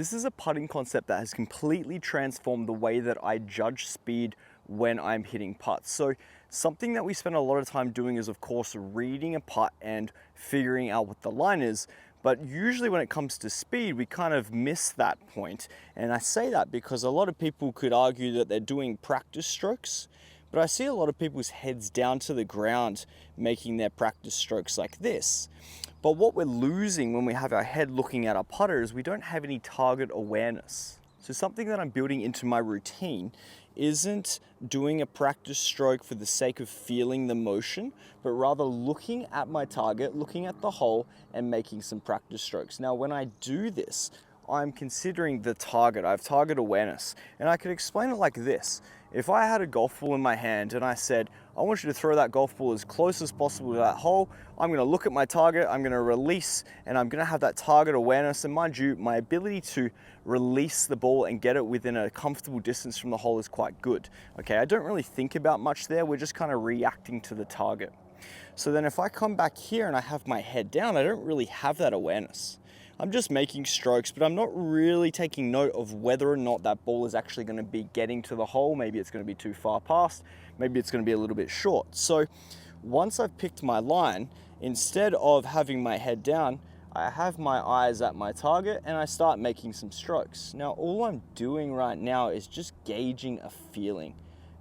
This is a putting concept that has completely transformed the way that I judge speed when I'm hitting putts. So something that we spend a lot of time doing is, of course, reading a putt and figuring out what the line is. But usually when it comes to speed, we kind of miss that point. And I say that because a lot of people could argue that they're doing practice strokes, but I see a lot of people's heads down to the ground making their practice strokes like this. But what we're losing when we have our head looking at our putter is we don't have any target awareness. So something that I'm building into my routine isn't doing a practice stroke for the sake of feeling the motion, but rather looking at my target, looking at the hole and making some practice strokes. Now, when I do this, I'm considering the target. I have target awareness, and I could explain it like this. If I had a golf ball in my hand and I said, I want you to throw that golf ball as close as possible to that hole, I'm gonna look at my target, I'm gonna release, and I'm gonna have that target awareness. And mind you, my ability to release the ball and get it within a comfortable distance from the hole is quite good. Okay, I don't really think about much there, we're just kind of reacting to the target. So then if I come back here and I have my head down, I don't really have that awareness. I'm just making strokes, but I'm not really taking note of whether or not that ball is actually going to be getting to the hole. Maybe it's going to be too far past, maybe it's going to be a little bit short. So once I've picked my line, instead of having my head down, I have my eyes at my target and I start making some strokes. Now, all I'm doing right now is just gauging a feeling.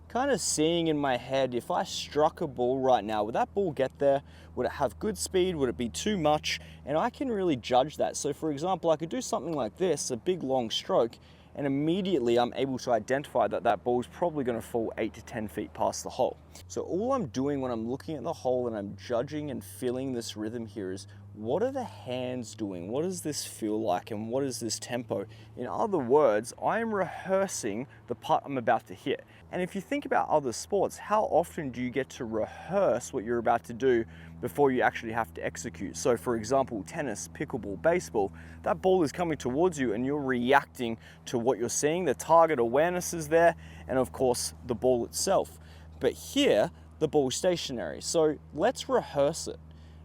Kind of seeing in my head, if I struck a ball right now, would that ball get there? Would it have good speed? Would it be too much? And I can really judge that. So for example, I could do something like this, a big long stroke, and immediately I'm able to identify that that ball is probably going to fall 8 to 10 feet past the hole. So all I'm doing when I'm looking at the hole and I'm judging and feeling this rhythm here is, what are the hands doing? What does this feel like? And what is this tempo? In other words, I am rehearsing the putt I'm about to hit. And if you think about other sports, how often do you get to rehearse what you're about to do before you actually have to execute? So for example, tennis, pickleball, baseball, that ball is coming towards you and you're reacting to what you're seeing. The target awareness is there, and of course the ball itself. But here, the ball is stationary. So let's rehearse it.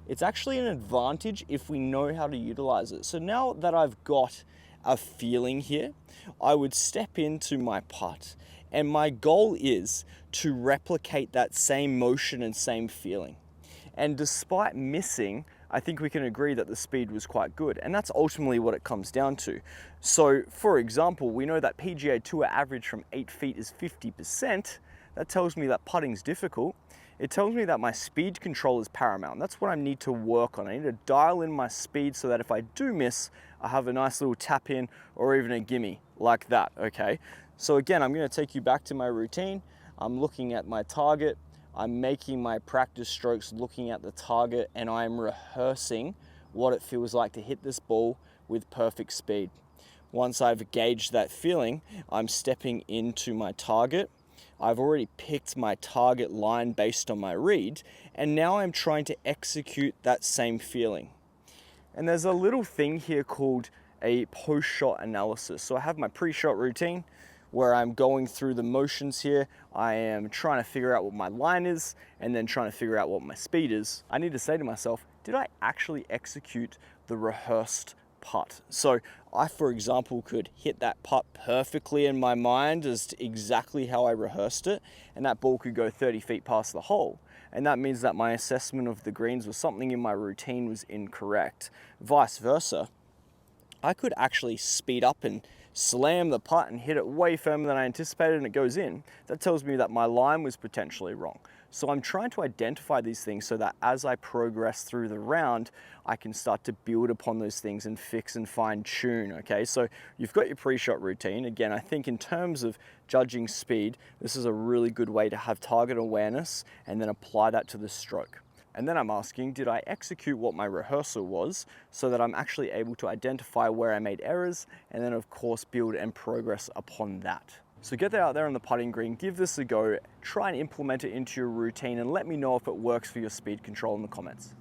It's actually an advantage if we know how to utilize it. So now that I've got a feeling here, I would step into my putt, and my goal is to replicate that same motion and same feeling. And despite missing, I think we can agree that the speed was quite good, and that's ultimately what it comes down to. So for example, we know that PGA Tour average from 8 feet is 50%. That tells me that putting's difficult. It tells me that my speed control is paramount. That's what I need to work on. I need to dial in my speed so that if I do miss, I have a nice little tap in or even a gimme like that, okay? So again, I'm gonna take you back to my routine. I'm looking at my target. I'm making my practice strokes looking at the target, and I'm rehearsing what it feels like to hit this ball with perfect speed. Once I've gauged that feeling, I'm stepping into my target. I've already picked my target line based on my read, and now I'm trying to execute that same feeling. And there's a little thing here called a post-shot analysis. So I have my pre-shot routine where I'm going through the motions here. I am trying to figure out what my line is and then trying to figure out what my speed is. I need to say to myself, did I actually execute the rehearsed putt? So I, for example, could hit that putt perfectly in my mind as to exactly how I rehearsed it, and that ball could go 30 feet past the hole. And that means that my assessment of the greens was something in my routine was incorrect. Vice versa, I could actually speed up and slam the putt and hit it way firmer than I anticipated and it goes in. That tells me that my line was potentially wrong. So I'm trying to identify these things so that as I progress through the round, I can start to build upon those things and fix and fine tune, okay? So you've got your pre-shot routine. Again, I think in terms of judging speed, this is a really good way to have target awareness and then apply that to the stroke. And then I'm asking, did I execute what my rehearsal was so that I'm actually able to identify where I made errors and then of course build and progress upon that. So get that out there on the putting green, give this a go, try and implement it into your routine and let me know if it works for your speed control in the comments.